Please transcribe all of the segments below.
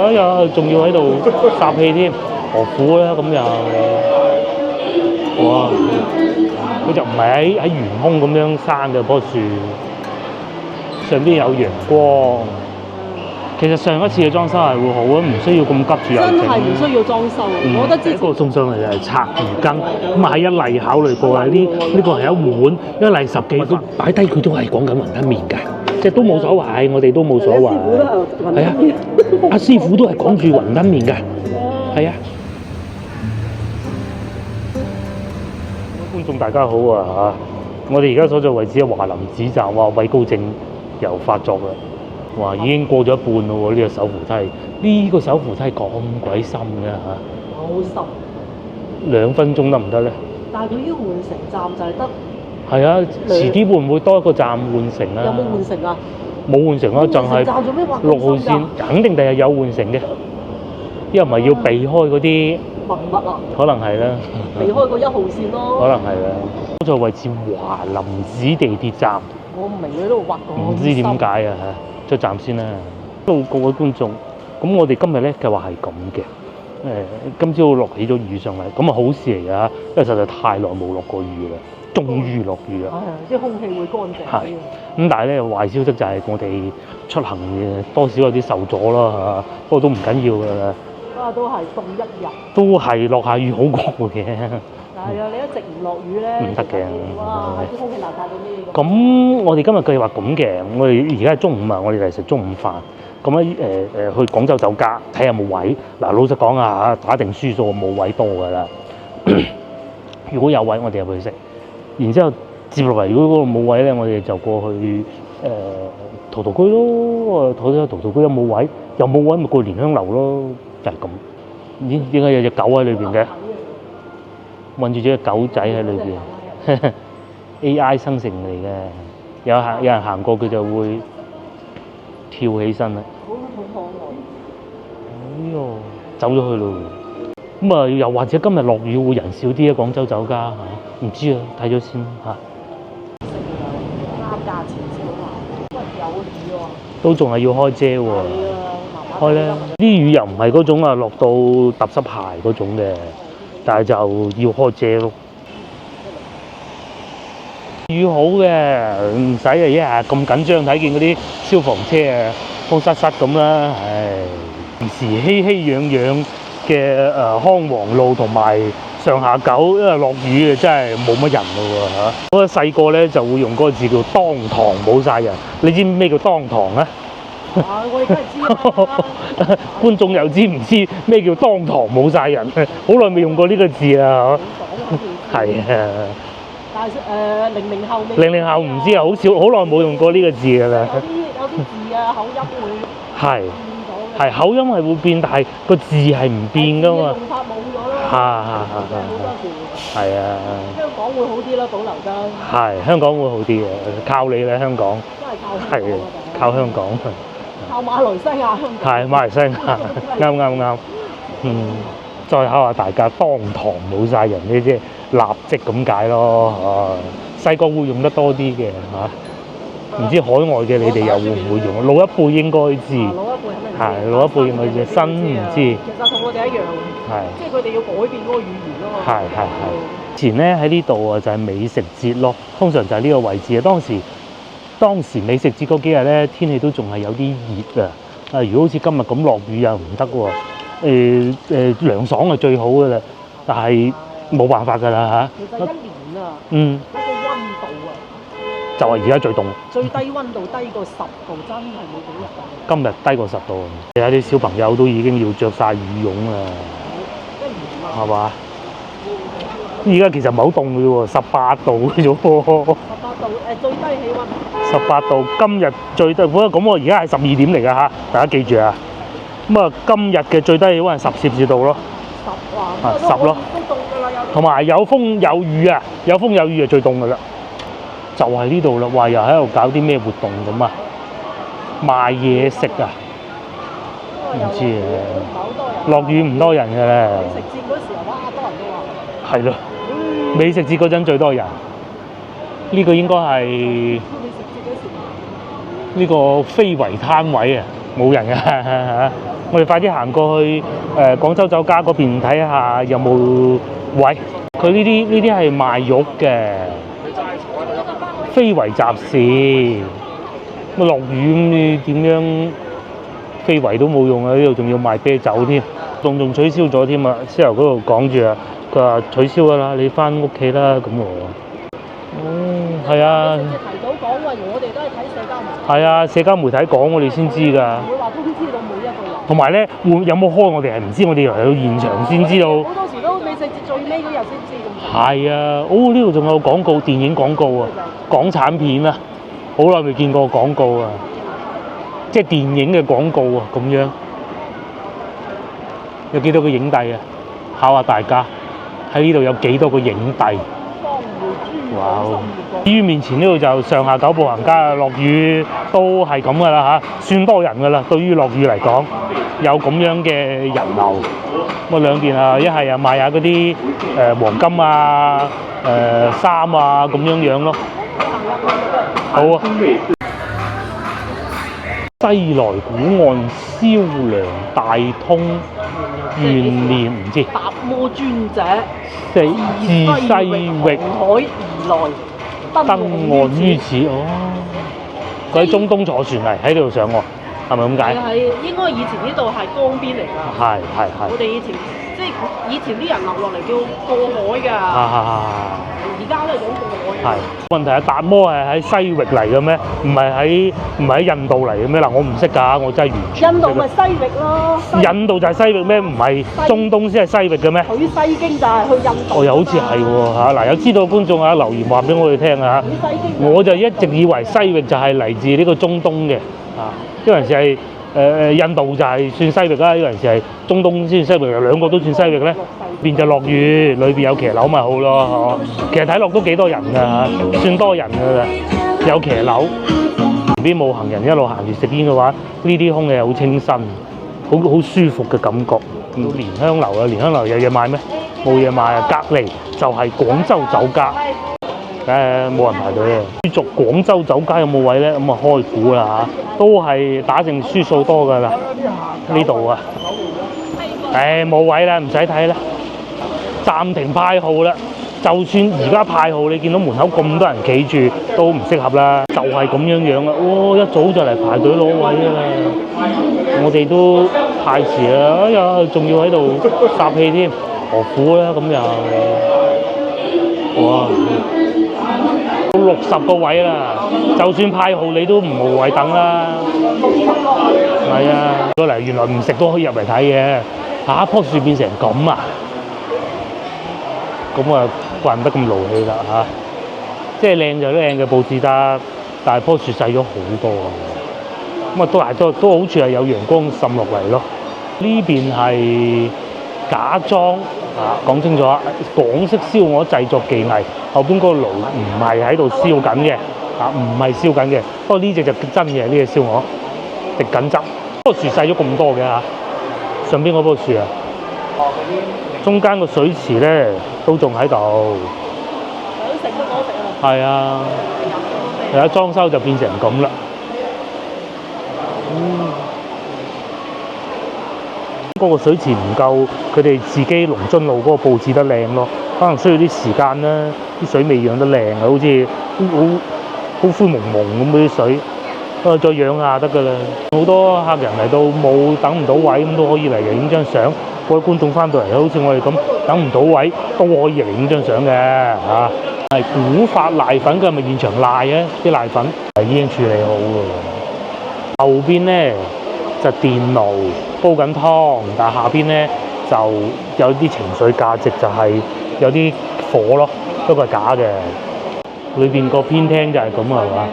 哎呀，仲要喺度霎氣添，何苦咧？咁又哇，佢就唔係喺懸空咁樣生嘅棵樹，上邊有陽光。其實上一次嘅裝修係會好啊，唔需要咁急住又整。真係唔需要裝修，我覺得之前第一個送上嚟就係拆魚羹，咁啊喺一例考慮過啊，呢個係一碗，一例10幾都擺低佢都係講緊雲吞麵㗎，即係都冇所謂，我哋都冇所謂。係啊，阿師傅都係講住雲吞麵㗎，係啊。觀眾大家好啊嚇！我哋而家所在位置係華林寺站，哇，畏高症又發作啦！哇，已經過咗一半咯喎！呢個手扶梯，呢個手扶梯咁鬼深嘅嚇，好深，2分鐘得唔得咧？但係佢已經換乘站就係得。係啊，遲啲會唔會多一個站換乘啊？有冇換乘啊？冇換乘啊，淨係站做咩畫6號線，肯定第日有換乘嘅，因為唔係要避開嗰啲文物啊，可能係啦，避開個1號線咯。可能係啦。所在位置華林寺地鐵站，我唔明佢喺度畫咁唔知點解啊嚇！出站先啦。各位觀眾，咁我哋今日咧嘅話係咁嘅。今朝落起咗雨上嚟，咁啊好事嚟㗎，因為實在太耐冇落過雨啦，終於落雨啦。啲空氣會乾淨。係。咁但係咧壞消息就係我哋出行嘅多少有啲受阻啦嚇，不過都唔緊要㗎啦。都係凍一日。都係落下雨好過嘅。係啊，你一直唔落雨咧，唔得嘅。哇！啲空氣邋遢到咩咁？咁我哋今日計劃咁嘅，我哋而家係中午啊，我哋嚟食中午飯。咁咧去廣州酒家睇下有冇位。嗱，老實講啊嚇，打定輸數冇位多㗎啦。如果有位，我哋入去食。然之後接落嚟，如果嗰度冇位咧，我哋就過去陶陶居咯。睇下陶陶居有冇位，有冇位咪過蓮香樓咯，就係咁。咦？點解有隻狗喺裏邊嘅？韞住隻狗仔喺裏邊，AI 生成嚟嘅。有人行過佢就會跳起身啦。好可愛。哎呦，走咗去咯。咁啊，又或者今日落雨會人少啲啊？廣州酒家嚇，唔知啊，睇咗先嚇。啱價錢先好嘛？喂，有雨喎。都仲係要開遮喎。開咧，啲雨又唔係嗰種啊，落到揼濕鞋嗰種嘅。但係就要開遮咯。雨好嘅，唔使啊一下咁緊張睇見嗰啲消防車啊，慌失失咁啦。唉，平時熙熙攘攘嘅康王路同埋上下九，因為落雨啊，真係冇乜人咯喎嚇。我細個咧就會用嗰個字叫當堂冇晒人。你知咩叫當堂啊？我哋梗係知啦。觀眾又知唔知咩叫當堂冇晒人？好耐未用過呢個字啦，係啊。但係00後00後唔知啊，好耐冇用過呢個字㗎啦。有啲字啊，口音會係係口音係會變，但係個字係唔變㗎嘛。用法冇咗咯。好多時。係啊。香港會好啲啦，保留得。係香港會好啲嘅，靠你啦香港。真係靠香港。係靠香港。靠馬來西亞香港。係馬來西亞，啱。再考下大家，當堂冇晒人呢，即係立即咁解咯。細個會用得多啲嘅嚇，唔知海外嘅你哋又會唔會用？老一輩應該知，老一輩應該知，新唔知。其實同我哋一樣，即係佢哋要改變嗰個語言咯嘛。係。前咧喺呢度啊，就係美食節咯，通常就係呢個位置啊。當時美食節嗰幾日咧，天氣都仲係有啲熱啊。如果好似今日咁落雨又唔得喎。涼爽係最好㗎啦，但係冇辦法㗎啦嚇。其實一年啊，嗰個溫度啊，就係而家最凍。最低溫度低過10度，真係冇幾日啊！今日低過10度，有啲小朋友都已經要着晒羽絨啦，係嘛？而家其實唔係好凍嘅喎，18度嘅啫喎。18度最低氣溫。18度，今日最低，咁我而家係12點嚟㗎嚇，大家記住啊！咁啊，今日嘅最低氣溫係10攝氏度咯，10咯，都凍㗎啦，有。同埋有風有雨啊，有風有雨就最凍㗎啦。就係呢度啦，話又喺度搞啲咩活動咁啊？賣嘢食啊？唔知啊。落雨唔多人㗎咧。美食節嗰時候哇，多人都話。係咯。美食節嗰陣最多人。呢個應該係呢個非遺攤位啊，冇人㗎。我哋快啲行過去廣州酒家嗰邊睇下有冇位。佢呢啲係賣肉嘅，非遺集市。咁落雨咁你點樣非遺都冇用啊！呢度仲要賣啤酒添，仲取消咗添啊！師傅嗰度講住啊，佢話取消㗎啦，你翻屋企啦咁喎。係啊。你提早講喂，我哋都係睇社交媒體。係啊，社交媒體講我哋先知㗎。唔會話通知到每一個人。同埋咧，有冇開我哋係唔知，我哋嚟到現場先知道。好多時都美食節最尾嗰日先知咁。係啊，呢度仲有廣告，電影廣告啊，港產片啊，好耐未見過廣告啊，即係電影嘅廣告啊，咁樣。有幾多個影帝啊？考下大家喺呢度有幾多個影帝？哇！醫院面前呢度就上下九步行街啊，落雨都係咁噶啦嚇，算多人噶啦。對於落雨嚟講，有咁樣嘅人流，咁啊兩邊啊一係啊賣下嗰啲黃金啊、衫啊咁樣咯。好啊！西來古岸燒涼大通元年唔知。達摩尊者自西域海而來，登岸於此哦。佢喺中東坐船嚟喺呢度上岸，係咪咁解？係應該以前呢度係江邊嚟㗎。係。我哋以前即係以前啲人流落嚟叫過海㗎。而家都係講過海。係問題係達摩係喺西域嚟嘅咩？唔係喺印度嚟嘅咩？嗱，我唔識㗎，我真係完全唔識。印度咪西域咯。印度就係西域咩？唔係中東先係西域嘅咩？取西經就係去印度。又好似係喎嚇。嗱，有知道嘅觀眾留言話俾我哋聽啊嚇。我就一直以為西域就係嚟自呢個中東嘅啊，因為係印度就係算西域啦，因為係中東先算西域，兩個都算西域咧。邊就落雨，裏邊有騎樓咪好咯，其實睇落都幾多人㗎嚇，算多人㗎啦，有騎樓，旁邊冇行人一路行住食煙嘅話，呢啲空氣好清新，好舒服嘅感覺。蓮香樓啊，蓮香樓有嘢賣咩？冇嘢賣啊，隔離就係廣州酒家，冇人排隊啊。追逐廣州酒家有冇位咧？咁啊開估啦嚇，都係打勝輸數多㗎啦，呢度啊，冇位啦，唔使睇啦。暫停派號啦！就算而家派號，你見到門口咁多人企住，都唔適合啦。就係咁樣啦。一早就嚟排隊攞位啦。我哋都太遲啦！哎呀，仲要喺度霎氣添，何苦咧？咁又哇，到60個位啦！就算派號，你都唔無謂等啦。係啊，過嚟原來唔食都可以入嚟睇嘅。下一樖樹變成咁啊！咁啊，怪唔得咁勞氣啦嚇！即係靚就靚嘅佈置得，但係樖樹細咗好多啊！咁啊，都好處係有陽光滲落嚟咯。呢邊係假裝啊，講清楚啊，港式燒鵝製作技藝，後邊嗰個爐唔係喺度燒緊嘅，啊唔係燒緊嘅。不過呢隻就真嘅，呢隻燒鵝滴緊汁。棵樹細咗咁多嘅嚇，上邊嗰棵樹啊，中間個水池咧都仲喺度。想食都講食啊！係啊，而家裝修就變成咁啦。嗰個水池唔夠，佢哋自己龍津路嗰個佈置得靚咯，可能需要啲時間啦，啲水未養得靚啊，好似好灰蒙蒙咁嗰啲水，再養下得㗎啦。好多客人嚟到等唔到位咁都可以嚟影張相，各位觀眾翻到嚟好似我哋咁等唔到位都可以嚟影張相嘅嚇。係古法瀨粉，佢係咪現場瀨啊？啲瀨粉係已經處理好㗎。後邊咧就電爐煲緊湯，但係下邊咧就有啲情緒價值，就係有啲火咯，不過係假嘅。裏邊個偏廳就係咁啊，係嘛？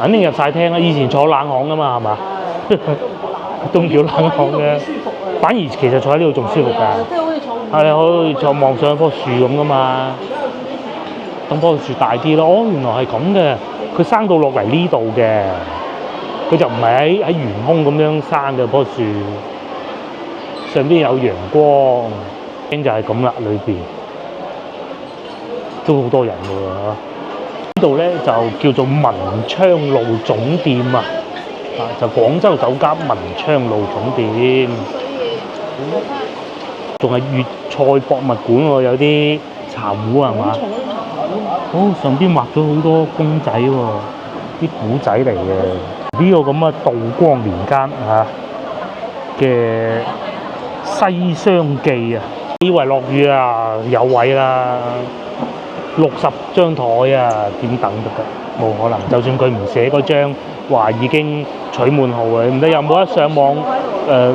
肯定入晒廳啦。以前坐冷巷㗎嘛，係嘛？都唔叫冷巷嘅，反而其實坐喺呢度仲舒服㗎。即係好似坐係你可以坐望上一棵樹咁㗎嘛。咁棵樹大啲咯。哦，原來係咁嘅，佢生到落嚟呢度嘅。佢就唔係喺懸空咁樣生嘅棵樹，上邊有陽光，就係咁啦。裏邊都好多人㗎喎。呢度咧就叫做文昌路總店啊，就廣州酒家文昌路總店，仲係粵菜博物館喎，有啲茶壺係嘛？哦，上邊畫咗好多公仔喎，啲古仔嚟嘅。呢個咁嘅道光年間嘅西廂記啊，以為落雨啊有位啦，60張台啊點等得㗎？冇可能，就算佢唔寫嗰張話已經取滿號啊，唔得又冇得上網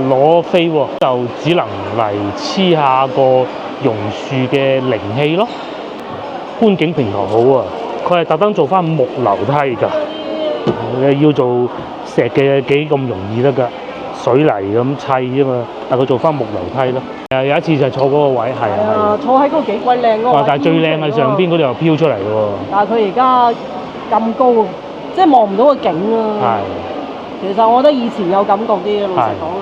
攞飛喎，就只能嚟黐下個榕樹嘅靈氣咯。觀景平台好啊，佢係特登做翻木樓梯㗎，要做石嘅幾咁容易得㗎，水泥咁砌啫嘛，但佢做翻木樓梯咯。有一次就係坐嗰個位，係啊，坐喺嗰個幾鬼靚嗰個。但係最靚係上邊嗰度又飄出嚟喎。但係佢而家咁高，即係望唔到個景啊。係。其實我覺得以前有感覺啲，老實講啊。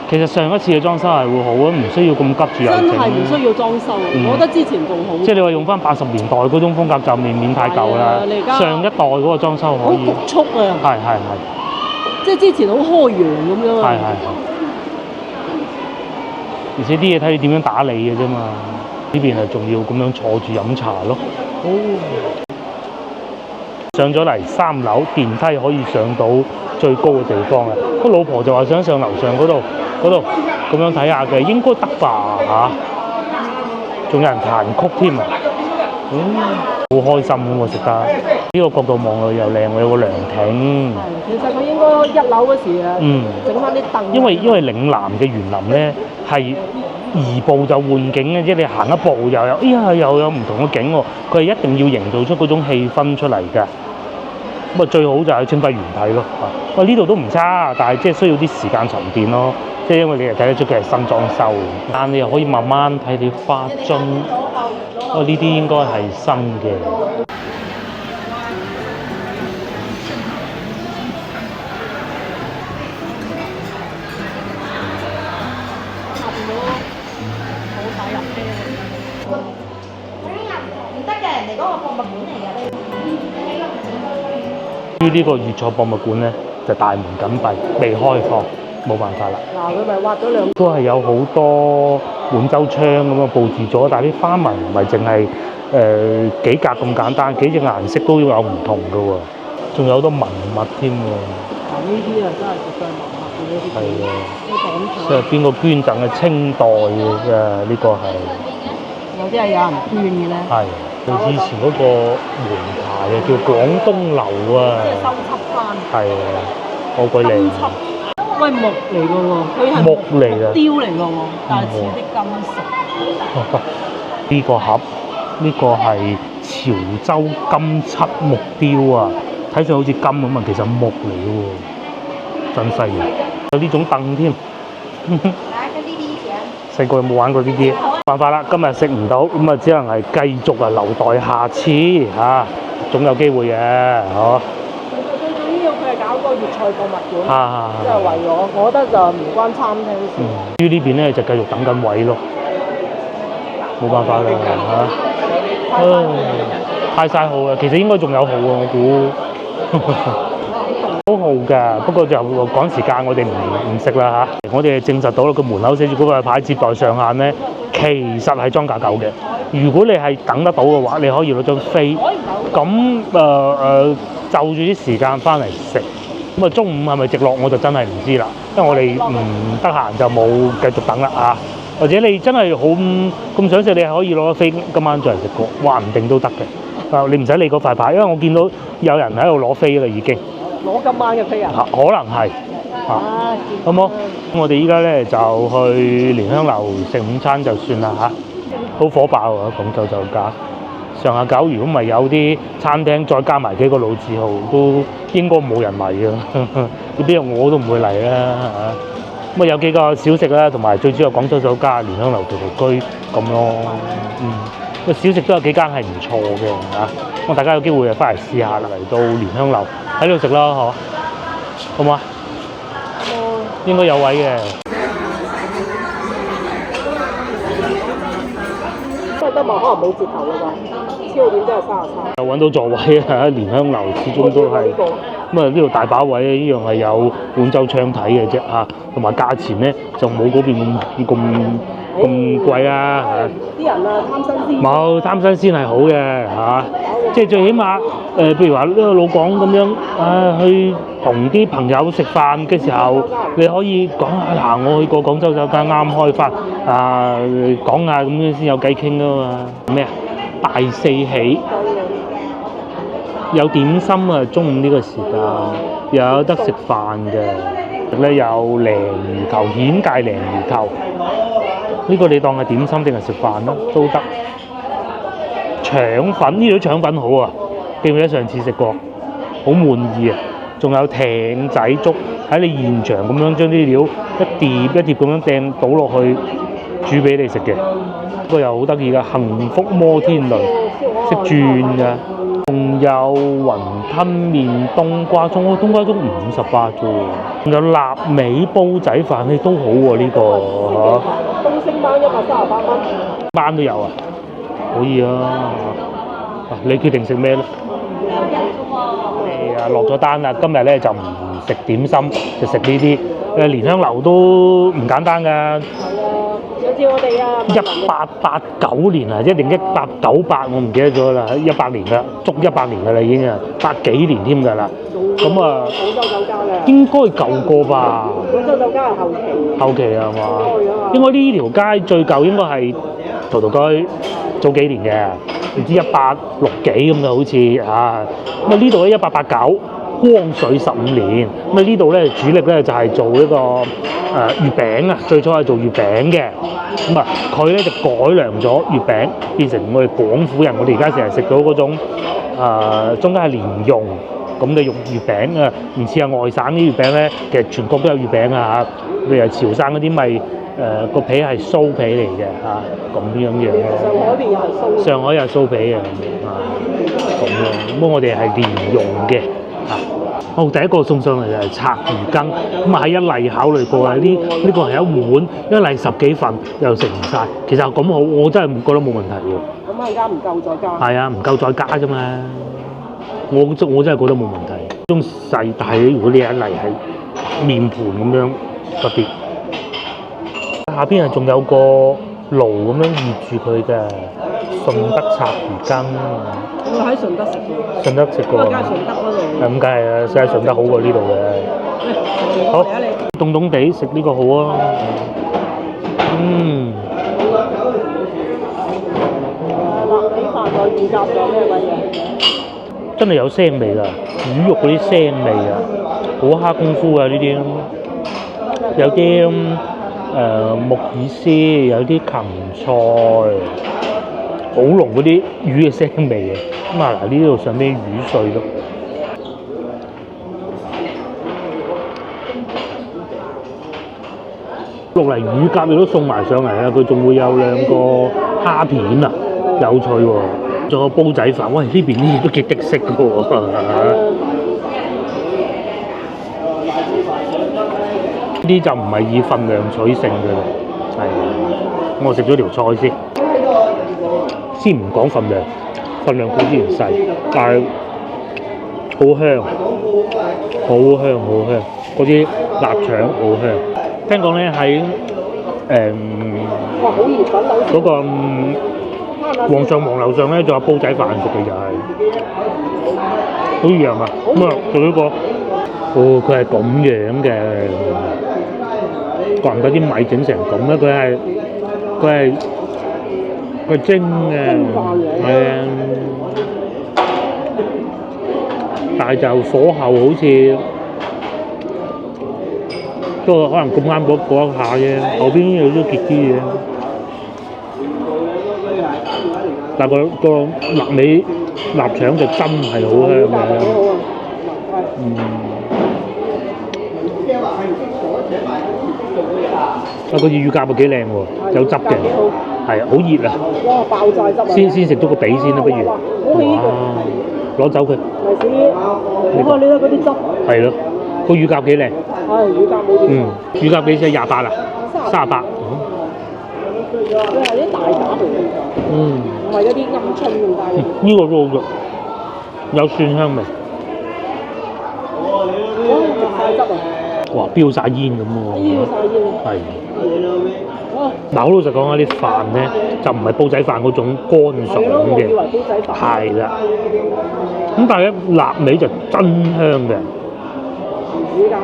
其實上一次嘅裝修係會好啊，唔需要咁急住又整。真係唔需要裝修，我覺得之前仲好。即係你話用翻80年代嗰種風格就未免太舊啦。上一代嗰個裝修可以。好局促啊！係。即係之前好開揚咁樣啊。係。而且啲嘢睇你點樣打理嘅啫嘛。呢邊係仲要咁樣坐住飲茶咯。上咗嚟3樓，電梯可以上到最高嘅地方啊！個老婆就話想上樓上嗰度咁樣睇下嘅，應該得吧嚇？仲有人彈曲添啊！好開心咁喎，食得呢個角度望落又靚喎，有個涼亭。其實佢應該1樓嗰時啊，整翻啲凳。因為嶺南嘅園林咧係移步就換景嘅，即係你行一步又有唔同嘅景喎，佢係一定要營造出嗰種氣氛出嚟㗎。咁啊最好就喺清暉園睇咯，呢度都唔差，但係即係需要啲時間沉澱咯，即係因為你係睇得出佢係新裝修，但你又可以慢慢睇啲花樽，呢啲應該係新嘅。唔得嘅，人哋嗰個博物館嚟嘅。於呢個粵菜博物館咧，就大門緊閉，未開放，冇辦法啦。嗱，佢咪畫咗兩都係有好多滿洲窗咁樣佈置咗，但係啲花紋唔係淨係幾格咁簡單，幾隻顏色都有唔同嘅喎，仲有好多文物添喎。呢啲啊真係絕對文物嘅呢啲。係啊，即係邊個捐贈嘅清代嘅呢個係？有啲係有人捐嘅咧。係。以前嗰個門牌啊，叫廣東樓啊。即係修葺翻。係啊，好鬼靚。喂，木嚟嘅喎，佢係木嚟嘅，雕嚟嘅喎，但係似啲金屬。呢個盒，呢個係潮州金漆木雕啊，睇上好似金咁啊，其實木嚟嘅喎，真犀利。有呢種凳添。細個有冇玩過呢啲？辦法啦，今日食唔到，咁啊只能係繼續啊留待下次嚇，總有機會嘅，嗬。最主要佢係搞個粵菜博物館，即係為我覺得就唔關餐廳事。於呢邊咧就繼續等緊位咯，冇辦法啦嚇。太晒號啦，其實應該仲有號啊，我估。好號㗎，不過就趕時間，我哋唔食啦嚇。我哋證實到啦，個門口寫住嗰個牌接待上限咧，其實係裝架狗嘅。如果你係等得到嘅話，你可以攞張飛。咁就住啲時間翻嚟食。咁啊中午係咪直落我就真係唔知啦，因為我哋唔得閒就冇繼續等啦啊。或者你真係好咁想食，你係可以攞飛今晚再嚟食過，話唔定都得嘅。你唔使理嗰塊牌，因為我見到有人喺度攞飛啦已經。攞今晚嘅飛啊？可能係好冇？咁我哋依家咧就去蓮香樓食午餐就算啦嚇。好火爆啊！廣州酒家上下九，如果唔係有啲餐廳再加埋幾個老字號，都應該冇人嚟嘅。呢邊我都唔會嚟啦嚇。咁啊有幾個小食啦，同埋最主要廣州酒家蓮香樓陶陶居咁咯。個小食都有幾間係唔錯嘅嚇。咁大家有機會啊翻嚟試下啦，嚟到蓮香樓喺度食啦，好唔好啊？應該有位嘅。因為今日可能冇折頭啦啩，超點真係33。又揾到座位啊！蓮香樓始終都係咁啊呢度大把位，呢樣係有滿洲窗睇嘅啫嚇，同埋價錢咧就冇嗰邊咁貴啦嚇。啲人啊貪新鮮，冇貪新鮮係好嘅嚇，即係最起碼譬如話呢個老廣咁樣去同啲朋友食飯嘅時候，你可以講下嗱，我去過廣州酒家啱開發講下咁樣先有偈傾啊嘛。咩啊？大四喜有點心啊，中午呢個時間有得食飯嘅，咧有鯪魚球顯界鯪魚球。呢個你當係點心定係食飯咯，都得。腸粉呢度腸粉好啊，記唔記得上次食過？好滿意啊！仲有艇仔粥，喺你現場咁樣將啲料一碟一碟咁樣掟倒落去煮俾你食嘅。呢個又好得意㗎，幸福摩天輪識轉㗎。仲有雲吞麵、冬瓜盅，冬瓜盅58啫喎。仲有臘味煲仔飯，你都好喎呢個嚇。東星斑138蚊，班都有啊，可以啊。你決定食咩咧？係啊，落咗單啦。今日咧就唔食點心，就食呢啲。蓮香樓都唔簡單㗎。上次我哋啊1889年啊，一定1898，我唔記得咗啦，100年啦，足100年㗎啦已經啊，80幾年添㗎啦。咁啊，廣州酒家嘅，應該舊過吧？廣州酒家係後期，後期係嘛？應該呢條街最舊應該係陶陶居，早幾年嘅，唔知160幾咁嘅好似啊。咁啊呢度咧1889，光緒15年。咁啊呢度咧主力咧就係做一個月餅啊，最初係做月餅嘅。咁啊佢咧就改良咗月餅，變成我哋廣府人，我哋而家成日食到嗰種中間係蓮蓉。咁你用月餅啊，唔似係外省啲月餅咧，其實全國都有月餅啊嚇。譬如潮汕嗰啲咪個皮係酥皮嚟嘅嚇，咁樣樣咯。上海邊又係酥。上海又係酥皮嘅咁樣。咁我哋係蓮蓉嘅嚇。好，第一個送上嚟就係拆魚羹，咁啊喺一例考慮過啊，呢個係一碗，一例10幾份又食唔晒。其實咁好，我真係覺得冇問題喎。咁陣間唔夠再加。係啊，唔夠再加啫嘛。我真係覺得冇問題。中細，但係如果呢一例係面盤咁樣特別，下邊啊仲有個爐咁樣熱住佢嘅順德拆魚羹。我喺順德食過。順德食過。梗係順德嗰度。咁梗係啊，真係順德好過呢度嘅。好，凍凍地食呢個好啊。臘味飯個乳鴿有咩味啊？真係有腥味㗎，魚肉嗰啲腥味啊，好蝦功夫啊呢啲，有啲木耳絲，有啲芹菜，好濃嗰啲魚嘅腥味啊！咁啊嗱，呢度上啲魚碎咯，落嚟乳鴿亦都送埋上嚟啊！佢仲會有2個蝦片啊，有趣喎！仲有煲仔飯，喂！呢邊啲嘢都幾的色嘅喎，呢啲就唔係以份量取勝嘅啦，係。我食咗條菜先唔講份量，份量固然細，但係好香，好香，好香，嗰啲臘腸好香。聽講咧喺嗰個皇上皇樓上咧，仲有煲仔飯食嘅，又係好一樣啊！咁啊，做呢個，佢係咁樣嘅，怪唔得啲米整成咁咧，佢蒸嘅，係啊，但係就火候好似都可能咁啱嗰一下啫，後邊有啲結啲嘢。但個臘味臘腸就真係好香嘅。個乳鴿幾靚喎，有汁嘅，係啊，好熱啊！哇，爆炸汁啊！先食咗個髀先啦，不如。哇！攞走佢。黎子，你睇嗰啲汁。係咯，個乳鴿幾靚。係乳鴿冇掂。乳鴿幾錢？28啊？38。佢係啲大鴿嚟嘅，唔係嗰啲鵪鶉咁大。呢個都好嘅，有蒜香味。汁啊，哇，飆晒煙咁喎。煙晒煙。係。哇！嗱，好老實講啊，啲飯咧就唔係煲仔飯嗰種乾爽係咯，我以為嘅，煲仔飯。係啦。咁但係咧臘味就真香嘅，依家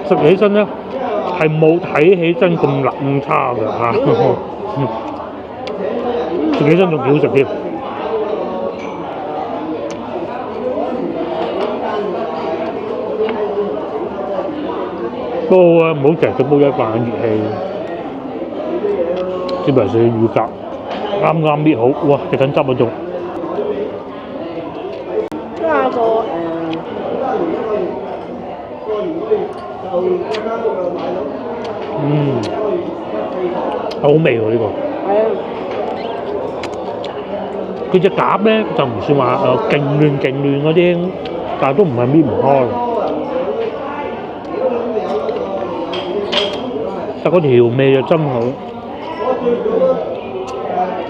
食起身咧係冇睇起身咁差嘅嚇，食起身仲幾好食添。煲啊，唔好成日食煲仔飯熱氣，接埋水乳鴿，啱啱搣好，哇！食緊汁嗰種。加個好味喎呢個。係啊，佢隻鴿咧就唔算話勁亂嗰啲，但係都唔係搣唔開。但個條味就真好，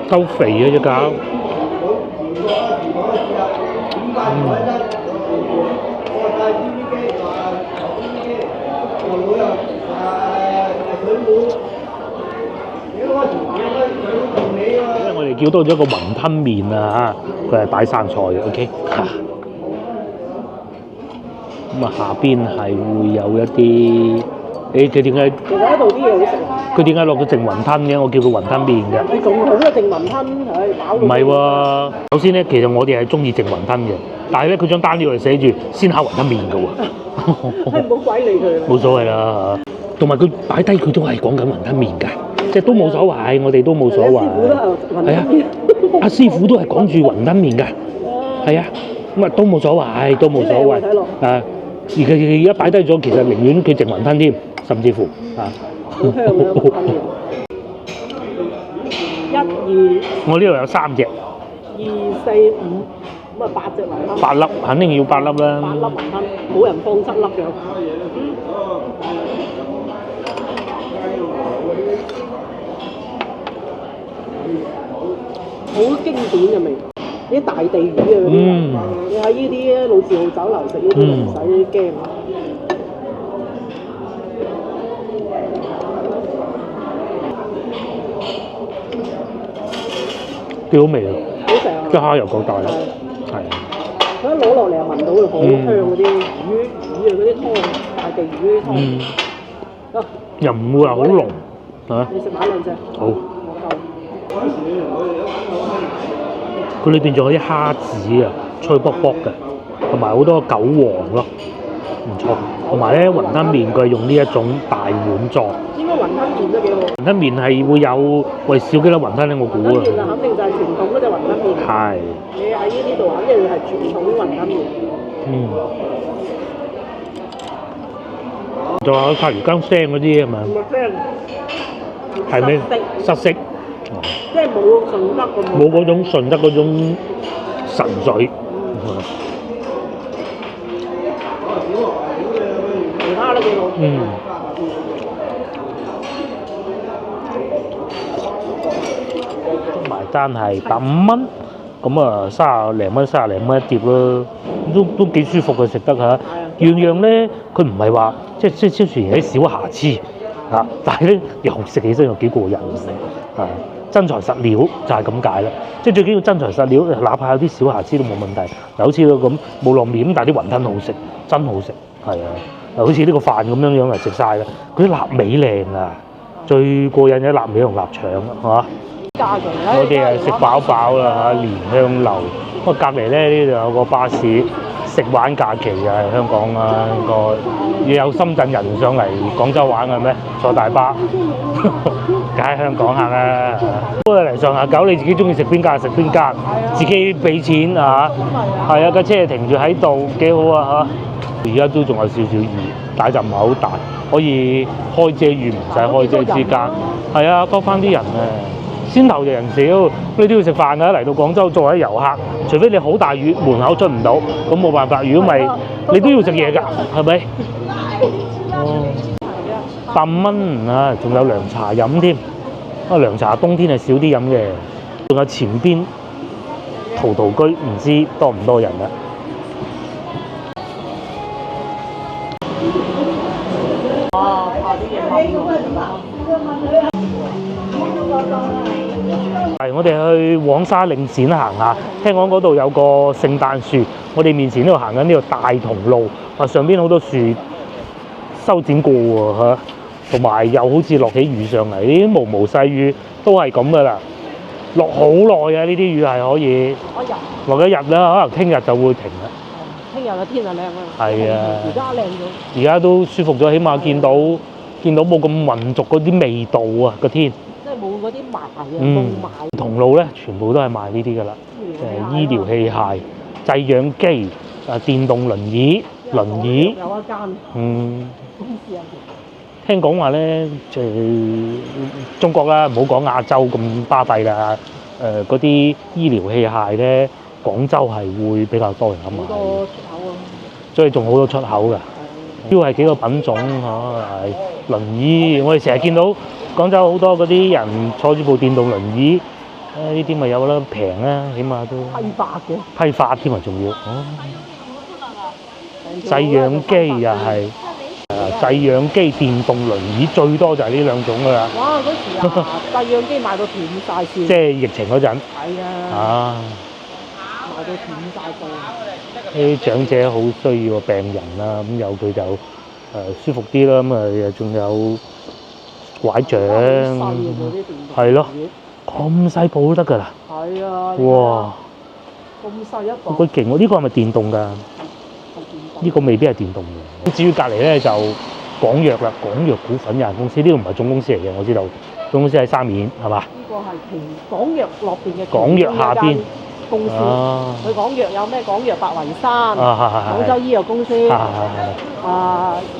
夠肥啊隻鴿。我哋叫多咗個雲吞麵啊嚇，佢係擺生菜嘅 ，OK。咁啊，下邊係會有一啲，佢點解？其實呢度啲嘢好食啊！佢點解落咗淨雲吞嘅？我叫佢雲吞麵嘅。你仲好啊，淨雲吞，唉飽到。唔係喎，首先咧，其實我哋係中意淨雲吞嘅，但係咧佢張單料係寫住鮮烤雲吞麵嘅喎。係冇鬼理佢。冇所謂啦，同埋佢擺低佢都係講緊雲吞麵㗎，即係都冇所謂，我哋都冇所謂。係啊，阿師傅都係講住雲吞麵㗎，係啊，咁啊都冇所謂，都冇所謂。啊，而家擺低咗，其實寧願佢淨雲吞添，甚至乎啊。好香啊！雲吞麵。1、2。我呢度有3隻。2、4、5，咁啊8隻雲吞。8粒，肯定要8粒啦。8粒雲吞，冇人放7粒嘅。好經典嘅味，啲大地魚啊嗰啲，你喺呢啲老字號酒樓食呢啲唔使驚。幾好味啊！好食啊！啲蝦又夠大啦，係。佢一攞落嚟又聞到好香嗰啲魚啊嗰啲湯，大地魚啲湯。又唔會話好濃嚇。你食埋2隻。好。我夠。佢裏邊仲有啲蝦子啊，脆卜卜嘅，同埋好多韭黃咯，唔錯。同埋咧雲吞麵佢係用呢一種大碗裝。應該雲吞麵都幾好。雲吞麵係會有喂少幾粒雲吞咧，我估啊。吞麵啊，肯定就係傳統嗰隻雲吞麵。係。你喺呢啲度肯定係傳統雲吞麵。仲有塔魚羹聲嗰啲係咪？唔係聲。係咩？失色。即係冇順德咁。冇嗰種順德嗰種神水。其他都幾好。埋單係15蚊，咁啊30零蚊一碟咯，都幾舒服嘅食得嚇。樣樣咧，佢唔係話即係雖然有啲小瑕疵嚇，但係咧又食起身又幾過癮啊！真材實料就係咁解啦，即係最緊要真材實料，哪怕有啲小瑕疵都冇問題。嗱，好似咁冇落面，但係啲雲吞好食，真好食，係啊！嗱，好似呢個飯咁樣嚟食晒啦，嗰啲臘味靚啊，最過癮嘅臘味同臘腸係嘛？我哋係食飽飽啦嚇，蓮香樓。不過隔離咧呢度有個巴士，食玩假期就係香港啊，應該要有深圳人上嚟廣州玩嘅咩？坐大巴，梗係香港客啦。不過嚟上下九，你自己中意食邊間食邊間，自己俾錢啊嚇。係啊，架車停住喺度，幾好啊嚇。而家都仲有少少雨，但係就唔係好大，可以開遮與唔使開遮之間。係啊，多翻啲人啊！先頭就人少，你都要食飯㗎。嚟到廣州作為遊客，除非你好大雨，門口出唔到，咁冇辦法。如果唔係，你都要食嘢㗎，係咪？哦，15蚊啊，仲有涼茶飲添。啊，涼茶冬天係少啲飲嘅。仲有前邊陶陶居，唔知多唔多人啦。哦，怕啲嘢冧係，我哋去黃沙領展行下，聽講嗰度有個聖誕樹，我哋面前呢度行緊呢個大同路，話上邊好多樹修剪過喎嚇，同埋又好似落起雨上嚟，呢啲毛毛細雨都係咁噶啦，落好耐啊！呢啲雨係可以我入落一日啦，可能聽日就會停啦。聽日嘅天就靚啦。係啊而家靚咗。而家都舒服咗，起碼見到冇咁混濁嗰啲味道啊個天。即係冇嗰啲霾啊，霧霾。同路咧，全部都係賣呢啲噶啦，醫療器械、製氧機、電動輪椅。有一間公司入邊。聽講話咧，中國啦，唔好講亞洲咁巴閉啦，嗰啲醫療器械咧，廣州係會比較多人買。好多出口啊！所以仲好多出口㗎。主要係幾個品種係輪椅，我哋成日見到廣州好多嗰啲人坐住部電動輪椅，呢啲咪有啦，平啦，起碼都批發添啊，仲要。製氧機又係，製氧機、電動輪椅最多就係呢兩種㗎啦。哇！嗰時啊，製氧機賣到斷晒線。即係疫情嗰陣。係啊。啊！賣到斷晒線。啲長者好需要病人啦，咁有佢就舒服啲啦，咁啊仲有拐杖，係咯，咁細部都得㗎啦。係啊。哇！咁細一部。佢勁喎，呢個係咪電動㗎？呢個未必係電動嘅。至於隔離咧就廣藥啦，廣藥股份有限公司，呢度唔係總公司嚟嘅，我知道，總公司喺沙面係嘛？呢個係廣藥落邊嘅廣藥下邊公司。佢廣藥有咩？廣藥白雲山、廣州醫藥公司。呢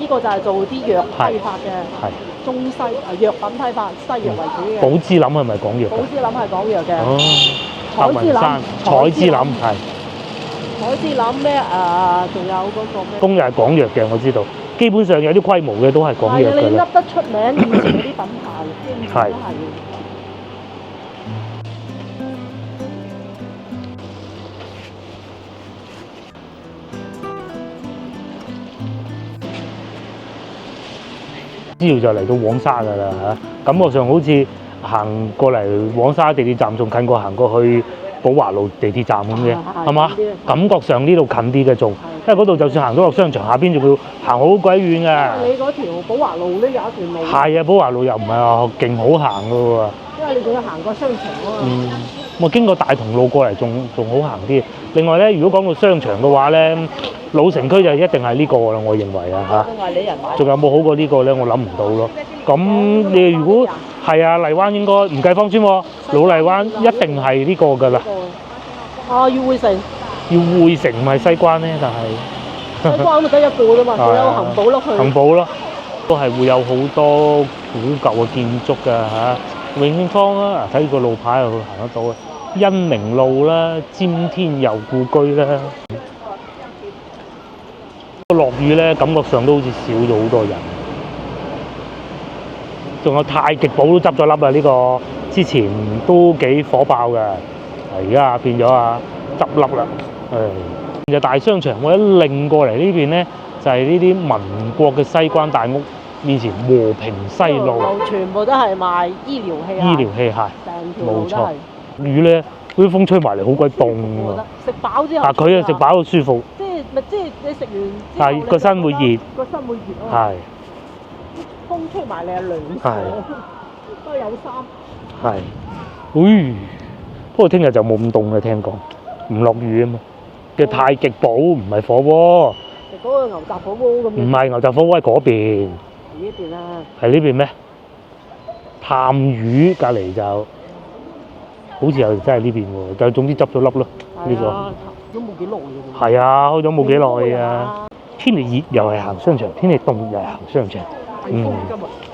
個就係做啲藥批發嘅，中西藥品批發，西藥為主嘅。寶芝林係咪廣藥？寶芝林係廣藥嘅。哦，白雲山、彩芝林係。彩芝林咧仲有嗰個咩？公又係廣藥嘅，我知道。基本上有啲規模嘅都係廣藥㗎啦。你噏得出名以前嗰啲品牌，基本上都係。之後就嚟到黃沙㗎啦嚇，感覺上好似行過嚟黃沙地鐵站仲近過行過去寶華路地鐵站咁嘅，係嘛？感覺上呢度近啲嘅仲，因為嗰度就算行到落商場下邊，仲要行好鬼遠㗎。你嗰條寶華路呢有一段路。係啊，寶華路又唔係話勁好行㗎喎。因為你仲要行過商場啊嘛。我經過大同路過嚟仲好行啲。另外咧，如果講到商場嘅話咧，老城區就一定係呢個啦，我認為啊嚇。因為你人買。仲有冇好過呢個咧？我諗唔到咯。咁你如果係啊，荔灣應該唔計芳村喎，老荔灣一定係呢個㗎啦。要匯城。要匯城唔係西關咧，但係。西關咪得一個啫嘛，仲有恒寶咯佢。恒寶咯，都係會有好多古舊嘅建築㗎嚇。永芳啊，睇個路牌又行得到啊。恩寧路啦，尖天佑故居啦。落雨咧，感覺上都好似少咗好多人。仲有太極堡都執咗笠啦，呢個之前都幾火爆㗎，而家變咗執笠啦。就大商場，我一擰過嚟呢邊咧，就係呢啲民國嘅西關大屋面前和平西路，全部都係賣醫療器械。醫療器械，冇錯。雨咧，嗰啲風吹埋嚟，好鬼凍㗎。食飽之後。但佢啊食飽到舒服。即係你食完。但係個身會熱。個身會熱啊。係。風吹埋你係涼。係。都有衫。係。不過聽日就冇咁凍啦，聽講唔落雨啊嘛。嘅太極堡唔係火鍋。嗰個牛雜火鍋咁。唔係牛雜火鍋喺嗰邊。呢邊啊？係呢邊咩？探魚隔離就好似又真係呢邊喎，但係總之執咗笠咯。呢個都冇幾耐嘅喎。係啊，開咗冇幾耐啊。天氣熱又係行商場，天氣凍又係行商場。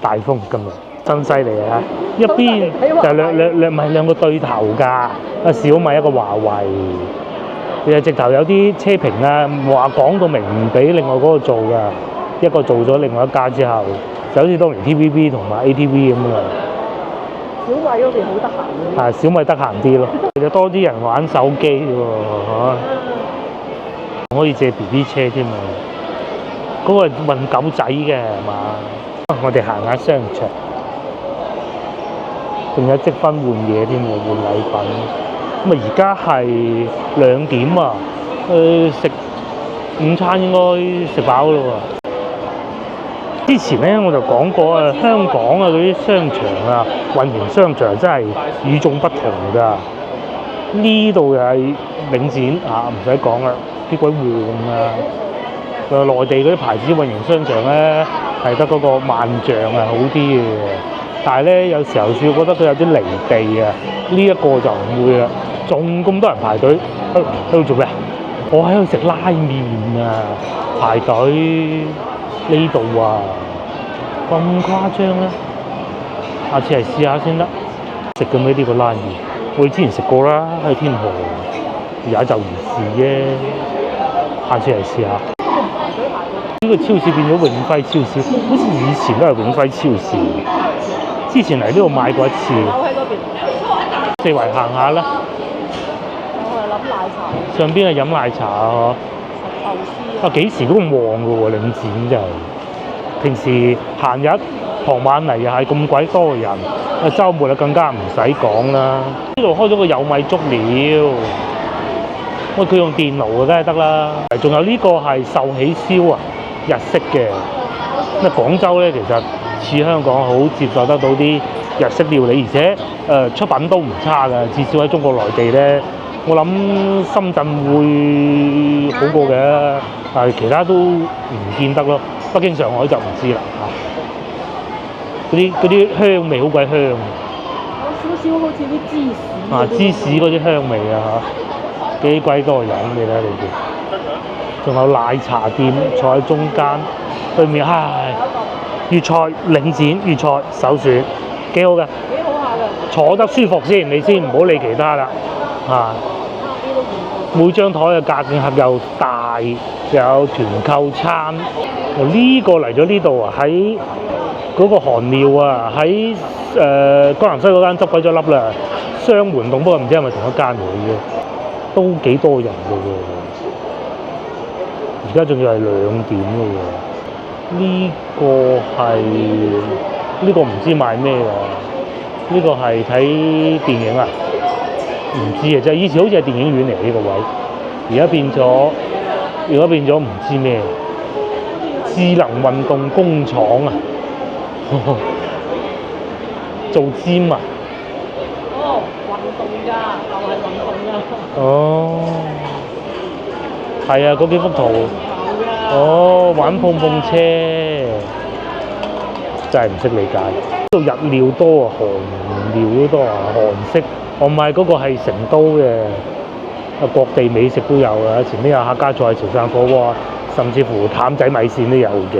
大風今日真犀利啊！一邊就兩個對頭㗎，小米一個華為。其實直頭有啲車評啊，話講到明唔俾另外嗰個做㗎，一個做咗另外一家之後，就好似當年 TVB 同埋 ATV 咁啊。小米嗰邊好得閒嘅。小米得閒啲咯，其實多啲人玩手機喎，可以借 BB 車添啊。嗰個運狗仔嘅係嘛？我哋行下商場，仲有積分換嘢添喎，換禮品。咁啊，而家係2點啊，食午餐應該食飽咯喎。之前咧我就講過啊，香港啊嗰啲商場啊，運營商場真係與眾不同㗎。呢度又係領展啊，唔使講啦，啲鬼旺啊！內地嗰啲牌子運營商場咧，係得嗰個萬象係好啲嘅，但係咧有時候少覺得佢有啲離地啊。呢一個就唔會啦，仲咁多人排隊喺度做咩啊？我喺度食拉麵啊，排隊呢度啊，咁誇張咧？下次嚟試下先得。食嘅咩呢個拉麵？我之前食過啦，喺天河，而家就如是啫。下次嚟試下。呢個超市變咗永輝超市，好似以前都係永輝超市。之前嚟呢度買過一次。四圍行下啦。我係諗奶茶。上邊係飲奶茶啊！壽司啊幾時都咁旺㗎喎，領展真係。平時閒日傍晚嚟又係咁鬼多人，啊週末啊更加唔使講啦。呢度開咗個有米足料，喂佢用電爐嘅梗係得啦。仲有呢個係壽喜燒啊，日式嘅。咁啊廣州咧其實似香港好接受得到啲日式料理，而且出品都唔差㗎。至少喺中國內地咧，我諗深圳會好過嘅，但係其他都唔見得咯。北京、上海就唔知啦嚇。嗰啲香味好鬼香，有少少好似啲芝士啊芝士嗰啲香味啊嚇，幾鬼多人你睇你哋。仲有奶茶店坐喺中間，對面唉粵菜領展粵菜首選，幾好嘅。幾好下嘅。坐得舒服先，你先唔好理其他啦嚇。每張台嘅價券盒又大，又有團購餐。呢個嚟咗呢度啊，喺嗰個韓廟啊，喺江南西嗰間執鬼咗粒啦，雙門洞，不過唔知係咪同一間嚟嘅，都幾多人嘅喎。而家仲要係2點嘅喎。呢個唔知賣咩㗎？呢個係睇電影啊？唔知啊，即係以前好似係電影院嚟呢個位，而家變咗唔知咩。智能運動工廠啊，做 gym 啊。哦，運動㗎，就係運動㗎。哦，係啊，嗰幾幅圖。哦，玩碰碰車，真係唔識理解。呢度日料多啊，韓料都多啊，韓式。我唔係嗰個係成都嘅，各地美食都有啊。前面有客家菜、潮汕火鍋。甚至乎譚仔米線都有嘅。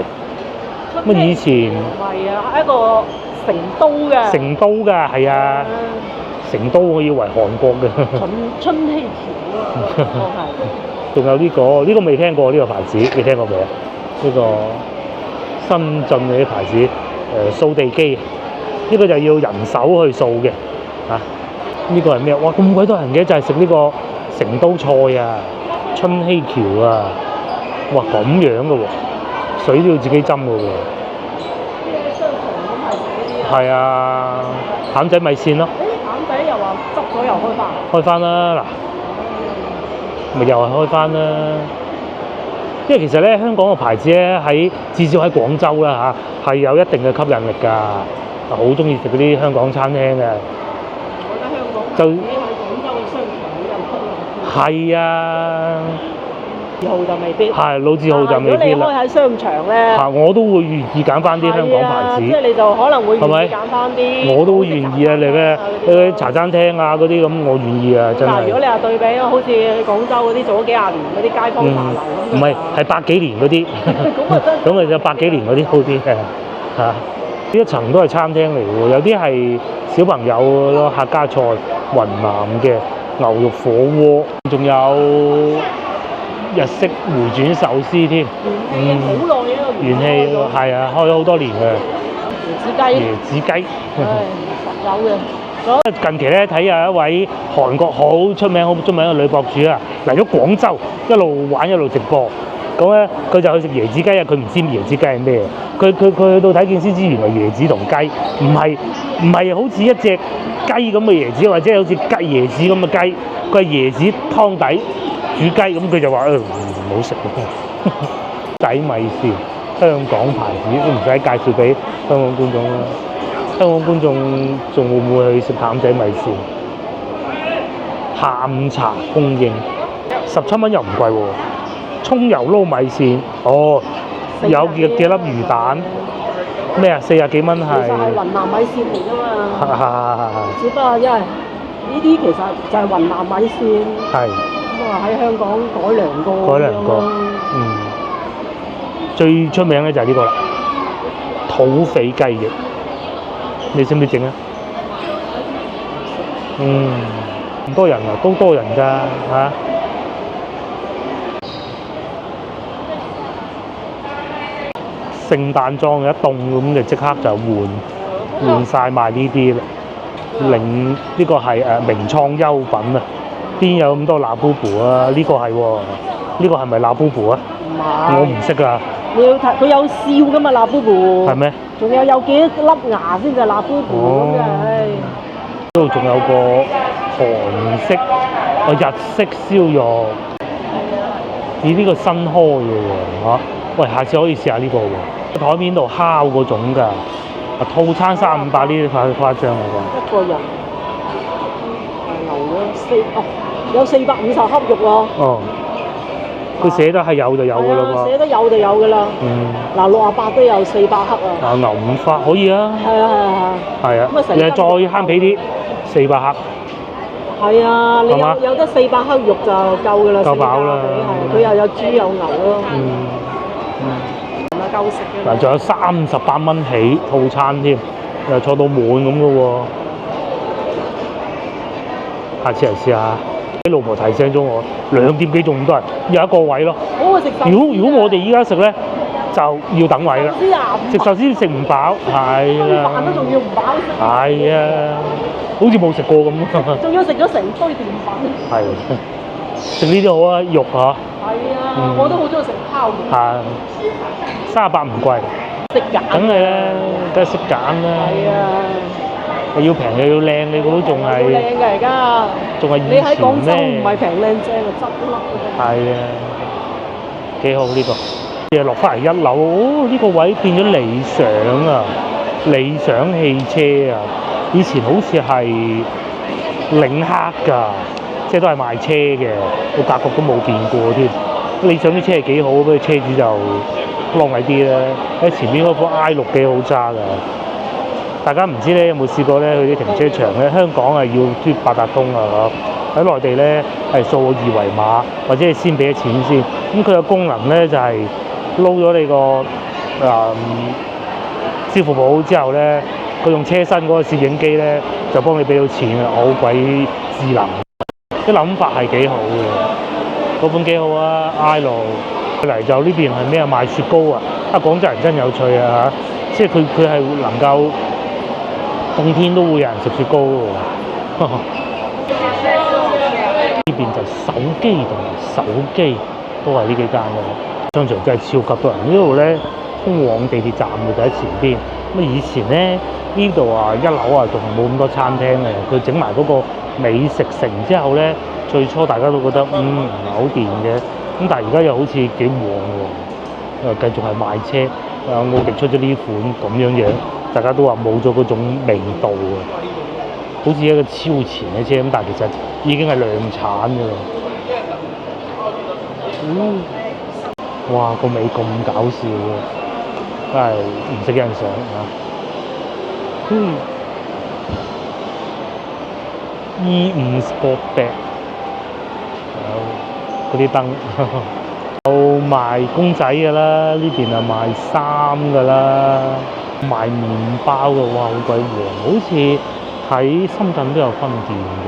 乜以前係啊，一個成都嘅。成都㗎，係啊。成都我以為韓國嘅。春熙橋啊，仲有呢個未聽過呢個牌子，你聽過未啊？呢個新進嘅啲牌子，掃地機，呢個就要人手去掃嘅。嚇，呢個係咩？哇，咁鬼多人嘅，就係食呢個成都菜啊，春熙橋啊。哇咁樣嘅喎，水都要自己斟嘅喎。係啊，譚仔米線咯。譚仔又話執咗又開翻。開翻啦，嗱，咪又係開翻啦。因為其實咧，香港嘅牌子咧至少喺廣州啦嚇，係有一定嘅吸引力㗎。好中意食嗰啲香港餐廳嘅。我覺得香港就喺廣州嘅商場有吸引力。係啊。字號就未必，係老字號就未必啦。如果你開喺商場咧，我都會願意揀翻啲香港牌子。即係你就可能會願意揀翻啲。我都會願意啊！你咩啲茶餐廳啊嗰啲咁，我願意啊！真係。如果你話對比好似廣州嗰啲做咗幾廿年嗰啲街坊茶樓咁。唔係，係100幾年嗰啲。咁啊就100幾年嗰啲好啲嘅嚇。呢一層都係餐廳嚟喎，有啲係小朋友咯，客家菜、雲南嘅牛肉火鍋，仲有日式回轉壽司添，好耐嘅元氣係啊，開咗好多年嘅。椰子雞，有嘅。近期咧睇有一位韓國好出名嘅女博主啊，嚟咗廣州，一路玩一路直播，咁咧佢就去食椰子雞啊！佢唔知椰子雞係咩，佢去到睇見先知原來椰子同雞唔係好似一隻雞咁嘅椰子，或者好似椰子咁嘅雞，佢係椰子湯底煮雞，咁佢就話唔好食喎。仔米線香港牌子都唔使介紹俾香港觀眾啦。香港觀眾仲會唔會去食淡仔米線？下午茶供應17蚊又唔貴喎。葱油撈米線，有幾粒魚蛋，咩啊？40幾蚊係。其實係雲南米線嚟㗎嘛。係。只不過因為呢啲其實就係雲南米線。係。咁啊喺香港改良過。最出名咧就係呢個啦，土匪雞翼，你識唔識整啊？咁多人啊，都多人㗎嚇。聖誕裝一凍咁就即刻就換晒賣呢啲啦。呢個係名創優品啊！邊有咁多辣布布啊？呢個係喎，呢個係咪辣布布啊？唔係。我唔識啊。你要睇佢有笑㗎嘛，辣布布。係咩？仲有幾粒牙先至係辣布布咁嘅，唉。呢度仲有個韓式日式燒肉，呢個新開嘅喎嚇。喂，下次可以試下呢個喎，台面度烤嗰種㗎，套餐300-500呢啲太誇張啦喎。一個人牛有450克肉喎。佢寫得係有就有㗎啦喎。寫得有就有㗎啦。嗱，68都有400克啊。牛五花可以啊。係啊。你再慳皮啲，400克。係啊，你有得400克肉就夠㗎啦。夠飽啦。係，佢又有豬有牛咯。夠食嘅。嗱，仲有38蚊起套餐添，又坐到滿咁嘅喎。下次嚟試下。啲老婆提醒咗我，2點幾仲咁多人，有一個位咯。如果我哋依家食咧，就要等位啦。食壽司食唔飽，係啦。飯都仲要唔飽食。係啊，好似冇食過咁。仲要食咗成堆澱粉。係，食呢啲好啊，肉嚇。係啊，我都好中意食烤肉。係，38唔貴。識揀。梗係啦，梗係識揀啦。係啊。要平又要靚，你嗰都仲係。靚㗎而家。仲係以前咩？你喺廣州唔係平靚正啊，執笠㗎。係啊，幾好呢個。落翻嚟1樓，呢個位變咗理想啊！理想汽車啊，以前好似係領克㗎，即係都係賣車嘅，個格局都冇變過添。理想啲車係幾好，不過車主就啷禮啲啦。喺前面嗰部 I6幾好揸㗎。大家唔知咧有冇試過咧去啲停車場咧？香港係要嘟八達通啊，喺內地咧係掃個2維碼，或者係先俾咗錢先。咁佢嘅功能咧就係撈咗你個支付寶之後咧，佢用車身嗰個攝影機咧就幫你俾到錢啊！好鬼智能，啲諗法係幾好嘅，嗰款幾好啊 ！I6嚟就呢邊係咩啊？賣雪糕啊！廣州人真有趣啊嚇，即係佢係能夠。冬天都會有人食雪糕喎，呢邊就手機同埋手機都係呢幾間嘅商場，真係超級多人。呢度咧通往地鐵站嘅就喺前邊。咁以前咧呢度1樓仲冇咁多餐廳嘅，佢整埋嗰個美食城之後咧，最初大家都覺得唔係好掂嘅，咁但係而家又好似幾旺喎，繼續係賣車。奧迪出咗呢款咁樣，大家都話冇咗嗰種味道啊，好似一個超前嘅車咁，但係其實已經係量產㗎啦。哇，個尾咁搞笑嘅，真係唔識欣賞嚇。E5 Sportback，嗰啲燈。有賣公仔㗎啦，呢邊係賣衫㗎啦，賣麵包嘅，哇好鬼旺，好似喺深圳都有分店嘅。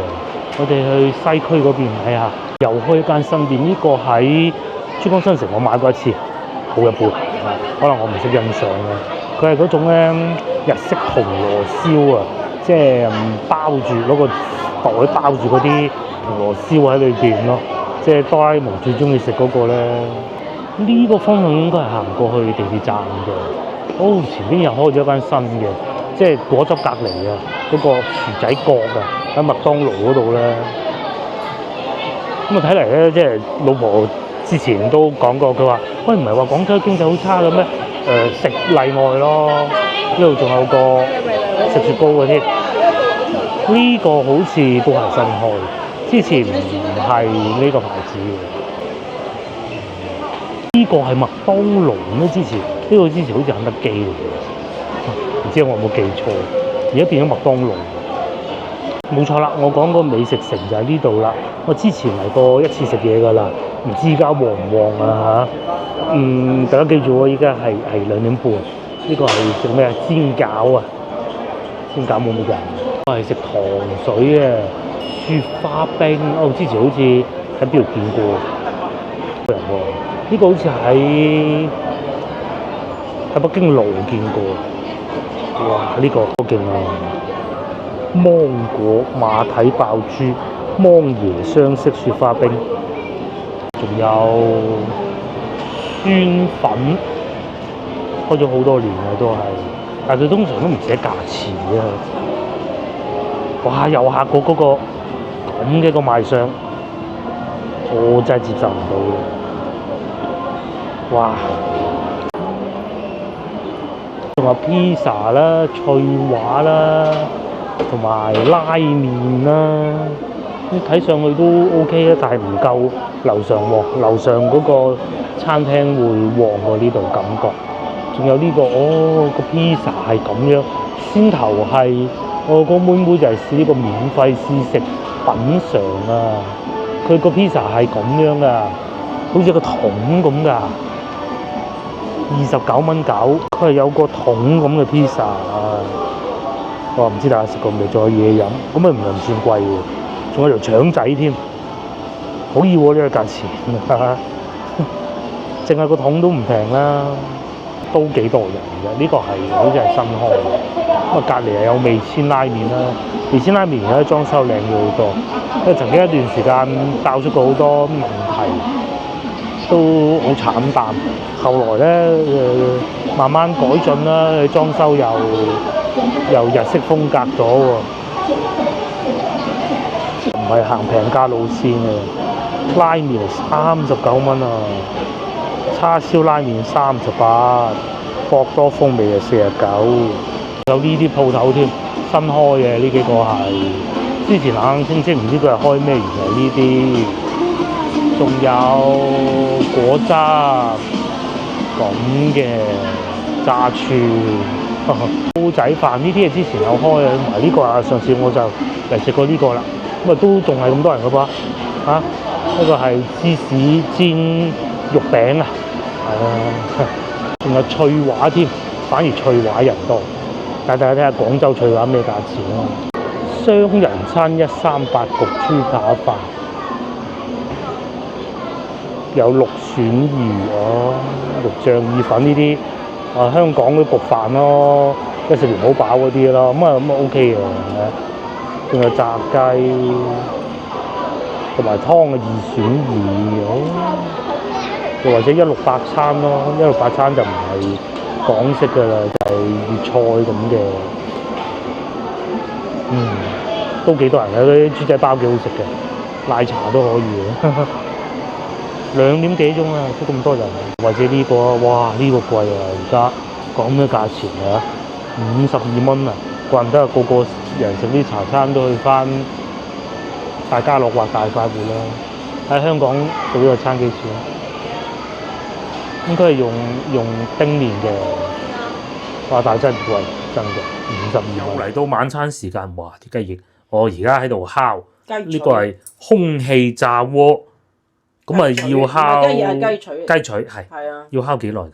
我哋去西區嗰邊睇下，又開一間新店，呢個喺珠江新城我買過一次，好一般，可能我唔識欣賞嘅。佢係嗰種咧日式銅鑼燒啊，即係包住攞個袋包住嗰啲銅鑼燒喺裏邊咯。即係哆啦 A 夢最中意食嗰個咧，呢個方向應該係行過去地鐵站嘅。哦，前邊又開咗間新嘅，即係果汁隔離啊，嗰個薯仔角啊，喺麥當勞嗰度咧。咁啊睇嚟咧，即係老婆之前都講過，佢話：喂，唔係話廣州經濟好差嘅咩？食例外咯，呢度仲有個食雪糕嘅添。呢個好似都係新開，之前唔係呢個牌子嘅。呢個係麥當勞咩？之前呢個之前好似肯德基嚟嘅，唔知我有冇記錯？而家變咗麥當勞。冇錯啦，我講個美食城就喺呢度啦。我之前嚟過一次食嘢㗎啦，唔知而家旺唔旺啊嚇？大家記住喎，依家係2點半。呢個係食咩啊？煎餃啊！煎餃冇乜人。我係食糖水啊，雪花冰。哦，之前好似喺邊度見過人喎？呢個好似喺北京路見過。哇！呢個好勁啊！芒果馬蹄爆珠、芒椰雙色雪花冰，仲有酸粉，開咗好多年啦都係，但係佢通常都唔寫價錢嘅。哇！又嚇過嗰個咁嘅個賣相，我真係接受唔到嘅。哇！仲有披薩啦、脆華啦，同埋拉麵啦，睇上去都 OK 啊，但係唔夠樓上喎。樓上嗰個餐廳會旺過呢度感覺。仲有呢個個披薩係咁樣，先頭係我個妹妹就係試呢個免費試食品嚐啊。佢個披薩係咁樣噶，好似個桶咁噶，29蚊9，佢係有個桶咁嘅披薩啊。我唔知大家食過未？仲有嘢飲，咁咪唔算貴喎。仲有條腸仔添，好要喎呢個價錢，淨係個桶都唔平啦，都幾多人嘅。呢個係好似係新開嘅。咁啊，隔離有味千拉麵啦，味千拉麵而家裝修靚咗好多。因為曾經一段時間爆出過好多問題，都好慘淡。後來咧慢慢改進啦，裝修又日式風格咗喎，唔係行平價路線嘅。拉麵39蚊啊，叉燒拉麵38，博多風味啊49。有呢啲鋪頭添，新開嘅呢幾個係，之前冷清清唔知佢係開咩，原來呢啲。仲有果汁咁嘅炸串。煲仔飯呢啲係之前有開嘅，同埋呢個啊，上次我就嚟食過呢個啦。咁啊都仲係咁多人嘅噃，呢個係芝士煎肉餅啊，係啊，仲有翠華添，反而翠華人多。帶大家睇下廣州翠華咩價錢啊？雙人餐138焗豬扒飯，有6選2肉醬意粉呢啲。香港嗰啲焗飯咯，一食完好飽嗰啲咯，咁 OK 嘅。仲有炸雞，同埋湯嘅2選2，又或者168餐咯，168餐就唔係港式嘅啦，就係粵菜咁嘅。都幾多人嘅，嗰啲豬仔包幾好食嘅，奶茶都可以嘅。2點幾鐘啊，都咁多人，或者呢個哇呢個貴啊，而家講咩價錢啊？52蚊啊，怪唔得個個人食啲茶餐都去翻大家樂或大快活啦。喺香港做呢個餐幾錢？應該係用丁麵嘅，哇！但係真係貴，真嘅52蚊。又嚟到晚餐時間，哇！啲雞翼，我而家喺度烤，呢個係空氣炸鍋。咁啊要烤雞腿係，要烤幾耐㗎？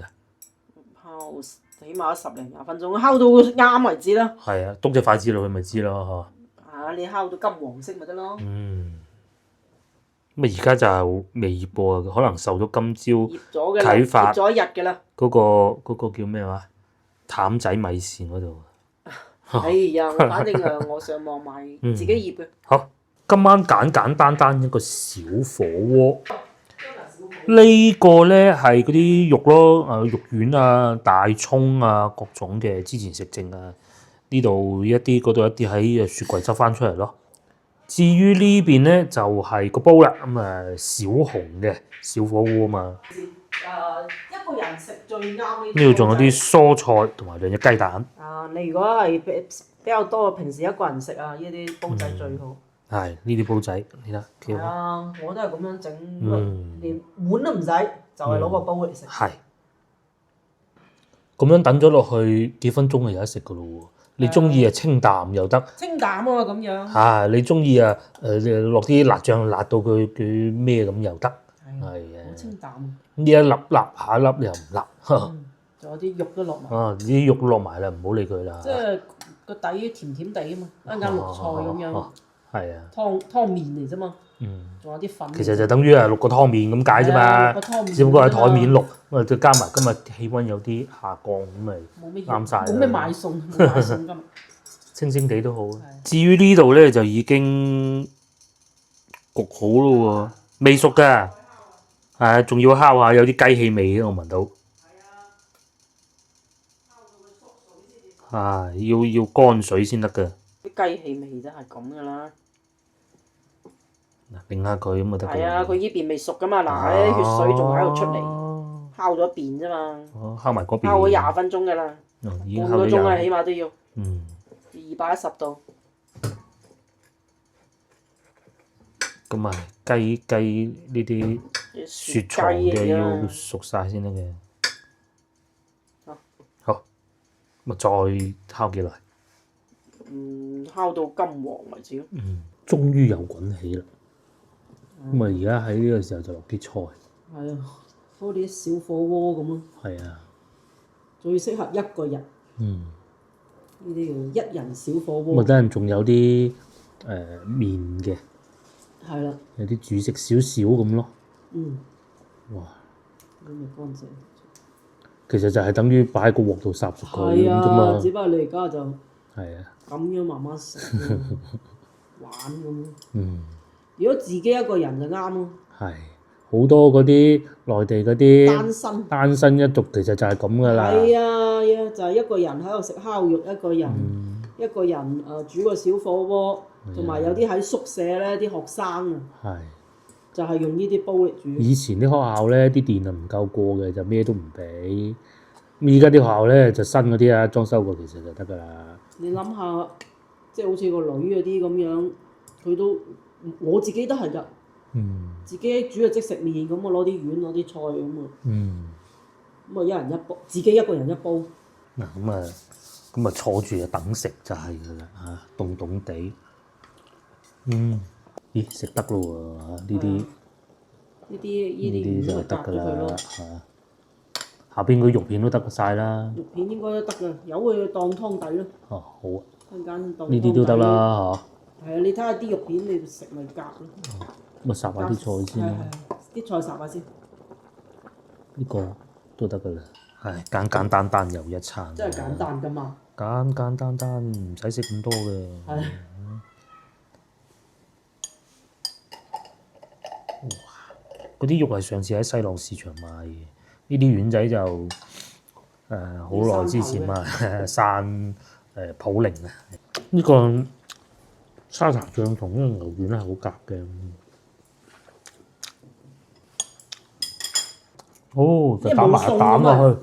烤起碼10零20分鐘，烤到啱為止啦。係啊，篤隻筷子落去咪知咯，嚇！你烤到金黃色咪得咯。咁啊而家就未醃過啊，可能受咗今朝啟發，醃咗一日㗎啦。嗰個叫咩話？譚仔米線嗰度。哎呀，反正我上網買自己醃嘅。好，今晚簡單一個小火鍋。呢個咧係嗰啲肉咯，肉丸啊、大葱啊、各種嘅之前食剩啊，呢度一啲，嗰度一啲喺雪櫃執翻出嚟咯。至於呢邊咧就係個煲啦，咁小紅嘅小火鍋啊嘛。一個人食最啱呢。呢度仲有啲蔬菜同埋兩隻雞蛋。你如果係比較多，平時一個人食啊，呢啲煲仔最好。係呢啲煲仔，你睇幾好。我都係咁樣整，連碗都唔使，就係攞個煲嚟食。係。咁樣等咗落去幾分鐘就有得食噶咯喎！你中意清淡又得。清淡啊咁樣。你中意落啲辣醬辣到佢咩咁又得。係啊。好清淡。呢一粒下一粒你又唔辣。仲有啲肉都落埋。啲肉都落埋啦，唔好理佢啦。即係個底甜甜地啊嘛，一間綠菜咁樣。係啊。湯麵嚟啫嘛。仲有啲粉。其實就等於淥個湯麵咁解啫嘛。只不過喺台面淥，再加埋今日氣温有啲下降，咁咪啱晒。冇咩買餸，冇買餸今日。清清地都好。至於呢度咧就已經焗好咯喎，未熟㗎。仲要烤下，有啲雞氣味我聞到。要乾水先得㗎。啲雞氣味真係咁㗎啦。擰下佢咁就得㗎。係啊，佢依邊未熟㗎嘛，嗱，啲血水仲喺度出嚟，烤咗一邊啫嘛。烤埋嗰邊。烤咗20分鐘㗎啦，半個鐘啊，起碼都要。210度。咁雞呢啲雪藏嘅要熟晒先得嘅。好，咁再烤幾耐？烤到金黃為止咯。終於有滾起啦！咁而家喺呢個時候就落啲菜。係啊，好似啲小火鍋咁咯。係啊。最適合一個人。呢啲叫一人小火鍋。咁等陣仲有啲麵嘅。係啦。有啲煮食少少咁咯。哇！咁咪乾淨。其實就係等於擺喺個鑊度烚熟佢咁啫嘛。只不過你而家就係啊。咁樣慢慢食，玩咁。如果自己一個人就啱咯。係。好多嗰啲內地嗰啲單身一族，其實就係咁噶啦。係啊，就係一個人喺度食烤肉，一個人煮個小火鍋，同埋有啲喺宿舍咧啲學生啊，就係用呢啲煲嚟煮。以前啲學校咧啲電唔夠過嘅，就咩都唔俾。咁而家啲學校咧就新嗰啲裝修過其實就得噶啦。你諗下，即係好似個女嗰啲咁樣，佢都我自己都係㗎。自己煮個即食麵咁啊，攞啲丸攞啲菜咁啊。咁啊，一人一煲，自己一個人一煲。嗱咁啊坐住就等食就係㗎啦嚇，凍凍地。咦食得咯喎呢啲。呢啲就得㗎啦嚇。下邊嗰肉片都得晒啦。肉片應該都得㗎，由佢當湯底咯。好啊。陣間當湯底。呢啲都得啦嚇。係啊，你睇下啲肉片你食咪夾咯。咁啊，烚下啲菜先啦。啲菜烚下先。呢個都得㗎啦。簡簡單單又一餐。真係簡單㗎嘛。簡簡單單唔使食咁多嘅。哇！嗰啲肉係上次喺西朗市場買嘅，呢啲丸仔就好耐之前買，山普寧啊。呢個沙茶醬同呢個牛丸係好夾嘅。就打埋蛋落去。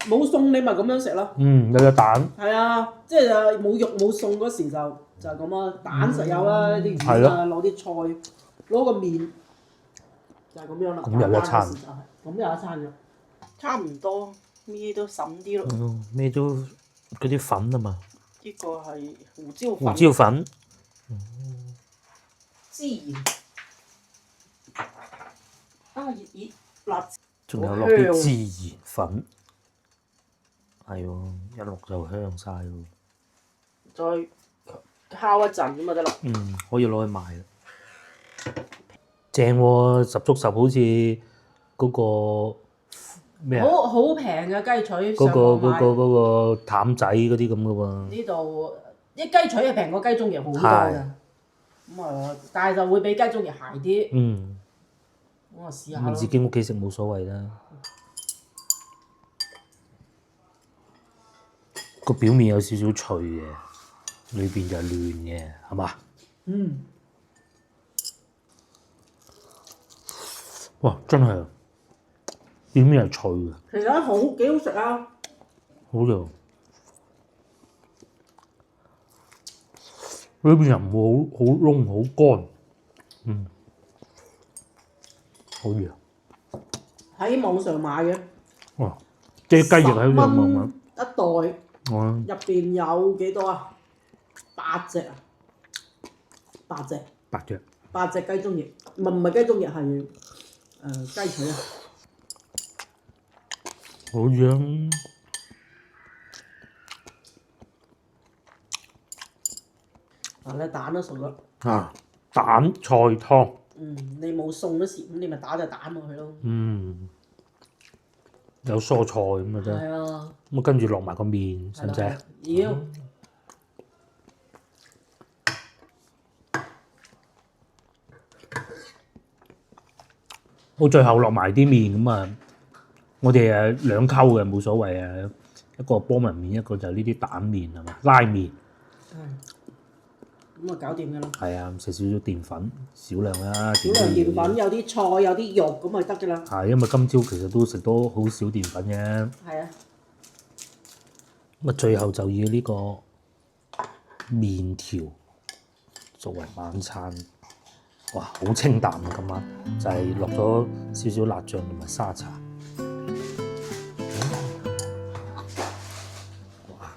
冇餸你咪咁樣食咯。有隻蛋。係啊，即係冇肉冇餸嗰時就係咁啊，蛋實有啦，啲丸啊，攞啲菜，攞個麵，就係咁樣啦。咁又一餐。咁又一餐嘅。差唔多，咩都滲啲咯。咩都嗰啲粉啊嘛。呢個係胡椒粉。胡椒粉。孜然。熱辣。仲有落啲孜然粉。係喎，一落就香晒喎。再烤一陣咁就得啦。可以攞去賣啦。正喎，10足10好似嗰個咩啊？好平嘅雞腿。嗰個淡仔嗰啲咁嘅喎。呢度啲雞腿係平過雞中翼好多㗎。咁但係就會比雞中翼鞋啲。我試下咁自己屋企食冇所謂啦。個表面有少少脆嘅，裏邊就係嫩嘅，係嘛？嗯。哇！真係表面係脆嘅，其實幾好食啊！好味。裏邊又唔會好燶好乾，好味啊！喺網上買嘅，哇！即係雞翼喺度10蚊一袋，哦，入邊有幾多啊？8隻啊！8隻。8隻雞中翼，唔係雞中翼係雞腿啊！好樣。你蛋都熟啦。啊！蛋菜湯。你冇餸都時，咁你咪打隻蛋落去咯。有蔬菜咁啊真。係啊。咁跟住落埋個麵，使唔使啊？要。好，最後落埋啲麵咁啊！我哋兩溝嘅冇所謂啊，一個波紋麵，一個就呢啲蛋麵係嘛，拉麵。咁啊搞掂㗎啦。係啊，食少少澱粉，少量啦。少量澱粉，有啲菜，有啲肉咁咪得㗎啦。係，因為今朝其實都食到好少澱粉嘅。係啊。咁啊，最後就以呢個麵條作為晚餐。哇，好清淡啊！今晚就係落咗少少辣醬同埋沙茶。哇！